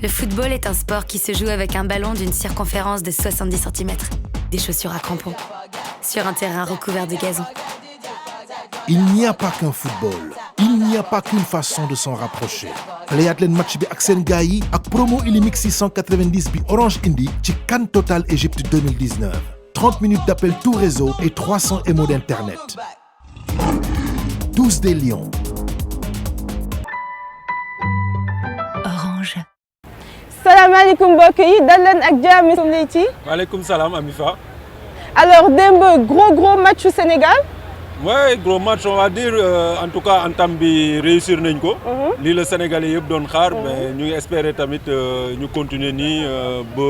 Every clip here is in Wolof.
Le football est un sport qui se joue avec un ballon d'une circonférence de 70 cm, des chaussures à crampons, sur un terrain recouvert de gazon. Il n'y a pas qu'un football, il n'y a pas qu'une façon de s'en rapprocher. Playaat leen match bi ak seen gars yi ak promo Illimix 690 bi Orange indi ci CAN Total Égypte 2019. 30 minutes d'appel tout réseau et 300 MO d'internet. Tous des lions. Orange. salaamaaleykum mbokk yi dal leen ak jàmm som Leyti. Waaleykum salaam Amifa. Alors démb gros match au Sénégal. Ouais, gros match on va dire en tout cas entame bi réussir nañ ko. Lii la Sénégalais yëpp doon xaar mais ñu ngi espérer tamit ñu continuer nii ba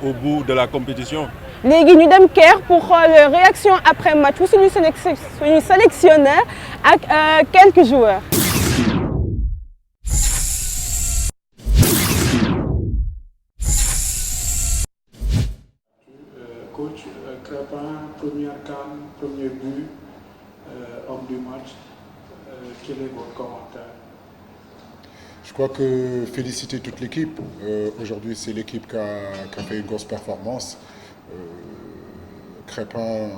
au bout de la compétition. léegi ñu dem Caire pour xool réaction après match wu suñu sélectionneur ak quelques joueurs. Coach Crépin, première CAN, premier but, homme du match. Quel est votre commentaire? Je crois que féliciter toute l'équipe. Aujourd'hui, c'est l'équipe qui a fait une grosse performance. Crépin,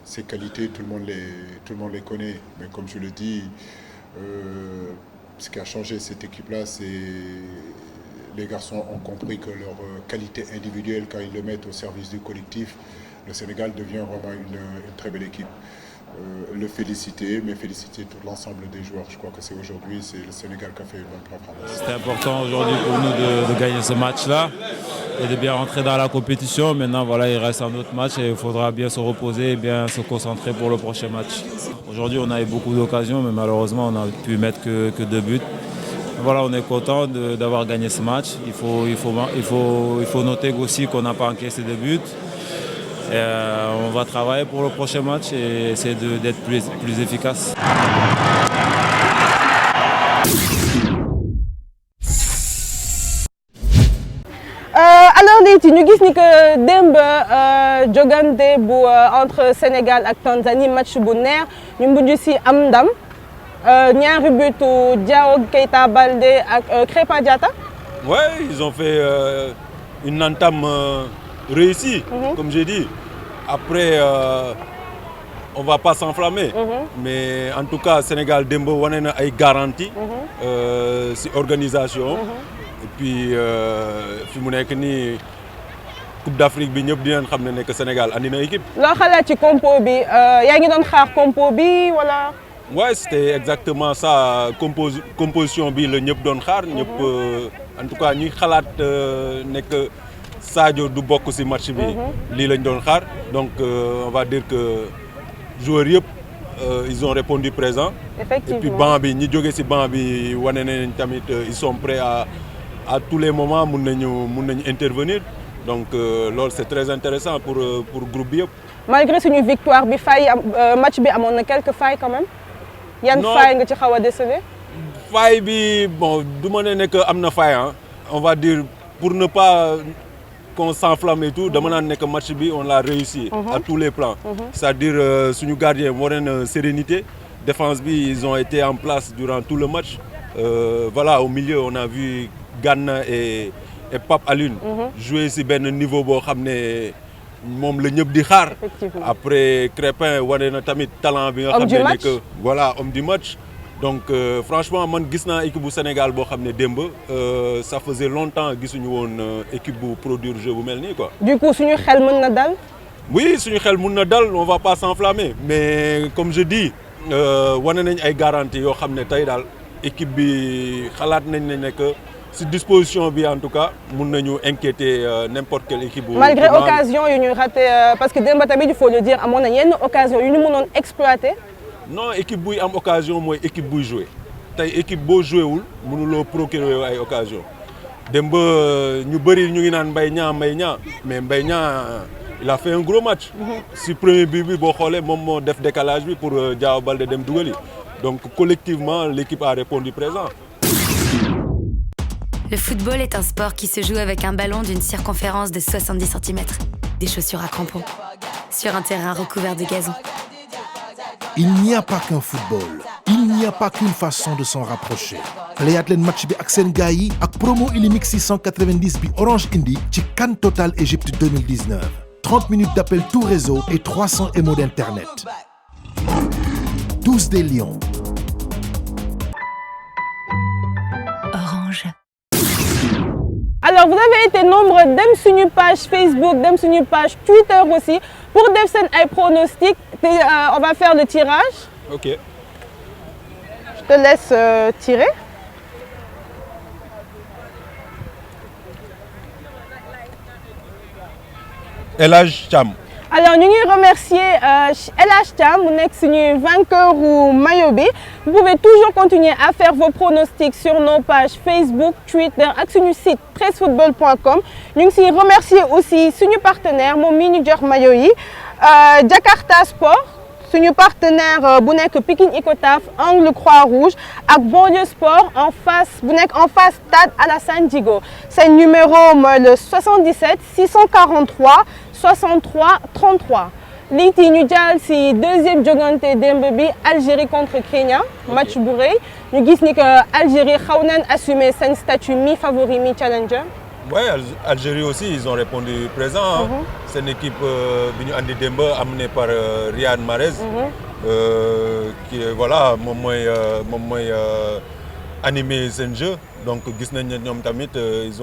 ses qualités, tout le monde les connaît. Mais comme je le dis, ce qui a changé cette équipe-là, c'est les garçons ont compris que leur qualité individuelle, quand ils le mettent au service du collectif, le Sénégal devient vraiment une très belle équipe. Le féliciter, mais féliciter tout l'ensemble des joueurs. Je crois que aujourd'hui, c'est le Sénégal qui a fait une bonne performance. C'était important aujourd'hui pour nous de gagner ce match-là et de bien rentrer dans la compétition. Maintenant, voilà, il reste un autre match et il faudra bien se reposer et bien se concentrer pour le prochain match. Aujourd'hui, on a eu beaucoup d'occasions, mais malheureusement, on n'a pu mettre que 2 buts. Voilà, on est content d'avoir gagné ce match. Il faut noter aussi qu'on n'a pas encaissé de buts. Et on va travailler pour le prochain match et essayer d'être plus efficace. Alors Leyti ñu gis ni que démb jogante bu entre Sénégal ak Tanzanie match bu neex ñu mujj ci am ndam ñaari butu Diao Keita Baldé ak Krépin Diatta. Ouais, ils ont fait une entame réussie, comme j'ai dit. Après, on va pas s'enflammer, mais en tout cas, Sénégal démb wane na ay garantie ci organisation. Et puis fi mu nekk nii Coupe d'Afrique bi ñëpp dinañ xam ne que Sénégal andi na équipe. loo xalaat ci compo bi yaa ngi doon xaar compo bi wala. Ouais, c'était exactement ça composition bi la ñëpp doon xaar ñëpp en tout cas ñi xalaat ne que Sadio du bokk ci match bi lii lañ doon xaar donc on va dire que joueurs yëpp ils ont répondu présent. Effectivement. Et puis banc bi ñi jóge ci banc bi wane nañ tamit ils sont prêts à tous les moments mun nañu intervenir donc loolu c'est très intéressant pour groupe bi yëpp. malgré suñu victoire bi faille match bi amoon na quelques failles quand même. yan faille nga ci xaw a déceler. faille bi bon du ma ne que am na faille on va dire pour ne pas qu'on s'enflamme et tout dama naan ne que match bi on l'a réussi à tous les plans. C'est-à-dire suñu gardien wane na sérénité défense bi ils ont été en place durant tout le match. Voilà au milieu on a vu Gana et Pape Alioune jouer ci benn niveau boo xam ne moom la ñëpp di xaar. Après Crépin wane na tamit talent bi nga xam ne que voilà homme du match. Donc franchement man gis naa équipe bu Sénégal boo xam ne démb ça faisait longtemps gisuñu woon équipe bu produire jeu bu mel nii quoi. Du coup suñu xel mën na dal. Oui suñu xel mën na dal on va pas s'enflammer mais comme je dis wane nañ ay garanties yoo xam ne tey daal équipe bi xalaat nañ ne que ci disposition bi en tout cas mun nañu inquiéter n'importe quelle équipe. malgré occasion yu ñu raté parce que démb tamit il faut le dire amoon na yenn occasion yu ñu mënoon exploiter. non équipe buy am occasion mooy équipe buy jouer tey équipe boo joué wul mënuloo procurer ay occasion démb ñu bëri ñu ngi naan Mbaye Niang mais Mbaye Niang il a fait un gros match. ci premier but bi boo xoolee moom moo def décalage bi pour Diao Baldé dem dugali donc collectivement l'équipe a répondu présent. Le football est un sport qui se joue avec un ballon d'une circonférence de 70 cm, des chaussures à crampons, sur un terrain recouvert de gazon. Il n'y a pas qu'un football, il n'y a pas qu'une façon de s'en rapprocher. Playat leen match bi ak seen gars yi ak promo Illimix 690 bi Orange indi ci CAN Total Égypte 2019. 30 minutes d'appel tout réseau et 300 MO d'internet. Tous des lions. Orange. Alors vous avez été nombreux dem suñu page Facebook dem suñu page Twitter aussi pour def seen ay pronostics on va faire le tirage. Ok. Je te laisse tirer. El Hadj Thiam. Alors ñu ngi remercier El Hadj Thiam mu nekk suñu vainqueur u maillot bi. Vous pouvez toujours continuer à faire vos pronostics sur nos pages Facebook, Twitter ak suñu site 13football.com. ñu ngi siy remercier aussi suñu partenaire moom mii ñu jox maillot yi Jakarta Sport suñu partenaire bu nekk Pikine Icotaf angle Croix-Rouge ak Banlieue Sport en face bu nekk en face stade Alassane Djigo. Seen numéro mooy le 77 643 63 33. léegi ñu jàll si deuxième jogante démb bi Algérie contre Kenya. match bu rëy ñu gis ni que Algérie xaw nañ assumer seen statut mi favori mi challenger. Oui, Algérie aussi, ils ont répondu présent. C'est une équipe bi ñu andi démb amenée par Riyad Mahrez. Qui voilà moom mooy animé seen jeu. Donc gis nañ ne ñoom tamit ils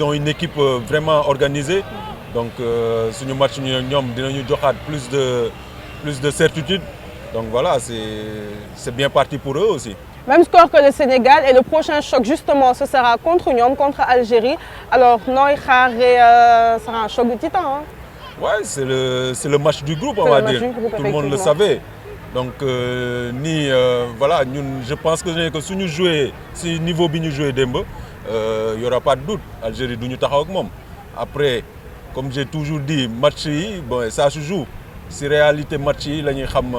ont une équipe vraiment organisée. Donc suñu match ñoom dinañu joxaat plus de certitude. Donc voilà, c'est bien parti pour eux aussi. Même score que le Sénégal et le prochain choc justement ce sera contre ñoom contre Algérie. Alors nooy xaaree sera un choc de titan hein? Ouais, c'est le match du groupe, on va dire. Tout le monde le savait. Donc voilà, ñun je pense que suñu jouer si niveau bi ñu jouer démb y aura pas de doute. Algérie duñu taxaw ak moom. Après comme j'ai toujours dit match yi bon ça se joue. Si réalité match yi la ñuy xam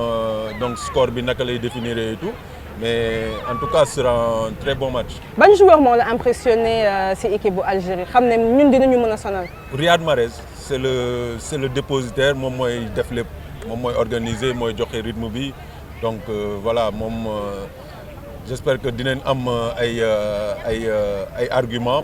donc score bi naka lay définir et tout. Mais en tout cas, ce sera un très bon match. Ban joueur moo la impressionné ci équipe bu Algérie xam ne ñun dinañu mën a sonal. Riyad Mahrez c'est le dépositaire moom mooy def lépp moom mooy organiser mooy joxe rythme bi donc voilà moom j'espère que dinañ am ay arguments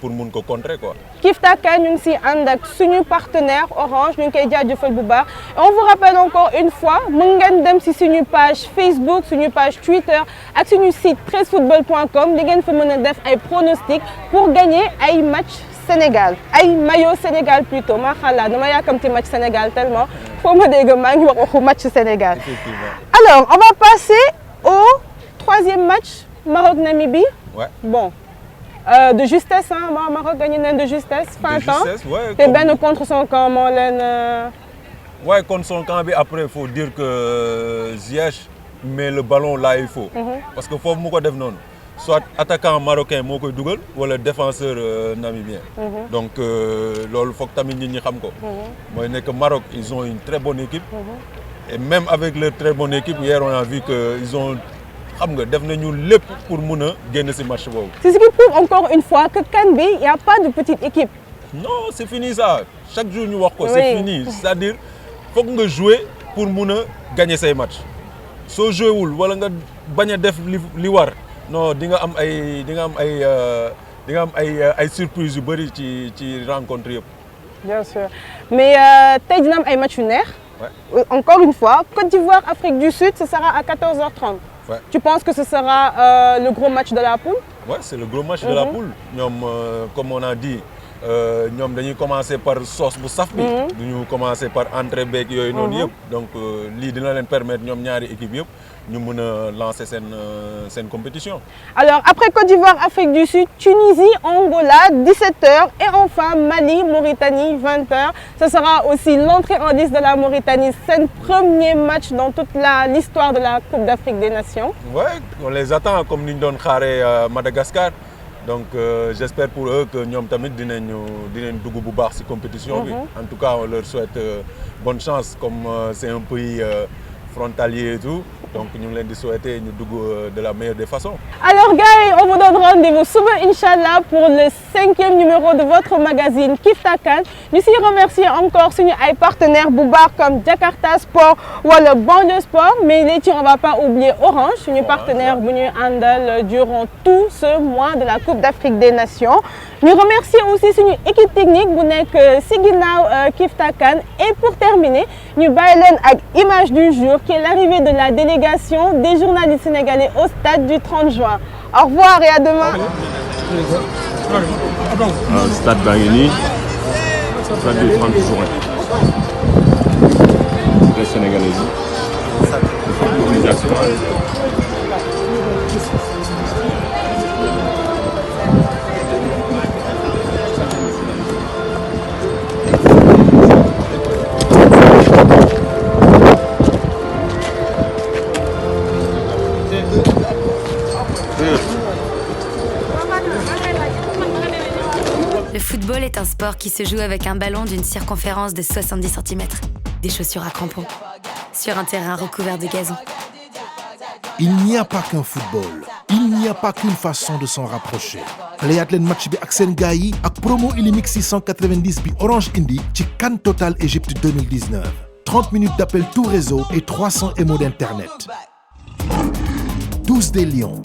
pour mun ko contrer quoi. Kiftaka ñu ngi ci ànd ak suñu partenaire Orange ñu ngi koy jaajëfal bu baax et on vous rappelle encore une fois mën ngeen dem ci suñu page Facebook suñu page Twitter ak suñu site 13football.com di ngeen fa mën a def ay pronostics pour gagner ay match Sénégal ay maillot Sénégal plutôt maa xalaat dama yàkkamti match Sénégal tellement foo ma dégg maa ngi wax waxu match Sénégal. Effectivement. Alors on va passer au troisième match Maroc-Namibie. Ouais. Bon. De justesse hein Maroc gagné nañ de justesse. fin temps ouais, te benn contre son camp moo leen. Ouais contre son camp bi après il faut dire que Ziyech met le ballon là il faut. Parce que foofu mu ko def noonu soit attaquant marocain moo koy dugal wala défenseur namibien. Donc loolu foog tamit nit ñi xam ko. mooy nekk Maroc ils ont une très bonne équipe. Et même avec leur très bonne équipe hier on a vu que ils ont. xam nga def nañu lépp pour mun a génn ci match boobu. C'est ce qui prouve encore une fois que CAN bi y a pas de petite équipe. Non c'est fini ça chaque jour ñu wax ko. C'est fini c'est-à-dire foog nga jouer pour mun a gagner say match soo joué wul wala nga bañ a def li war non di nga am ay surprise yu bëri ci rencontre yëpp. Bien sûr mais tey dina am ay match yu neex. Encore une fois Côte d'Ivoire Afrique du Sud ce sera à 14h30. Ouais. Tu penses que ce sera le gros match de la poule? Ouais, c'est le gros match de la poule. Ñoom comme on a dit ñoom dañuy commencer par sauce bu saf bi. duñu commencer par entrée beeg yooyu noonu yëpp. donc lii dina leen permettre ñoom ñaari équipe yëpp ñu mën a lancer seen compétition. Alors après Côte d'Ivoire Afrique du Sud Tunisie Angola 17h et enfin Mali Mauritanie 20h. Ce sera aussi l'entrée en lice de la Mauritanie. C'est le premier match dans toute l'histoire de la Coupe d'Afrique des Nations. Ouais, on les attend comme ni ñu doon xaaree Madagascar. Donc j'espère pour eux que ñoom tamit dinañ dugg bu baax ci compétition bi. En tout cas on leur souhaite bonne chance comme c'est un pays frontalier et tout. donc ñu ngi leen di souhaiter ñu dugg de la meilleure des façons. Alors gars, on vous donne rendez-vous suba Inch'Allah pour le 5e numéro de votre magazine Kifta Kan. Ñu siy remercier encore suñu ay partenaires bu baax comme Jakarta Sport wala Banlieue Sport, mais léegi on va pas oublier Orange suñu partenaire bu ñuy àndal durant tout ce mois de la Coupe d'Afrique des Nations. Ñu remercier aussi suñu équipe technique bu nekk si ginnaaw Kifta Kan. Et pour terminer, ñu bàyyi leen ak image du jour qui est l'arrivée de la délégation des journalistes sénégalais au stade du 30 juin. Au revoir et à demain. Stade baa ngi nii stade du 30 juin. Les Sénégalais Le football est un sport qui se joue avec un ballon d'une circonférence de 70 cm, des chaussures à crampons, sur un terrain recouvert de gazon. Il n'y a pas qu'un football, il n'y a pas qu'une façon de s'en rapprocher. Playat leen match bi ak seen gars yi ak promo Illimix 690 bi Orange indi ci CAN Total Égypte 2019. 30 minutes d'appel tout réseau et 300 MO d'internet. Tous des lions,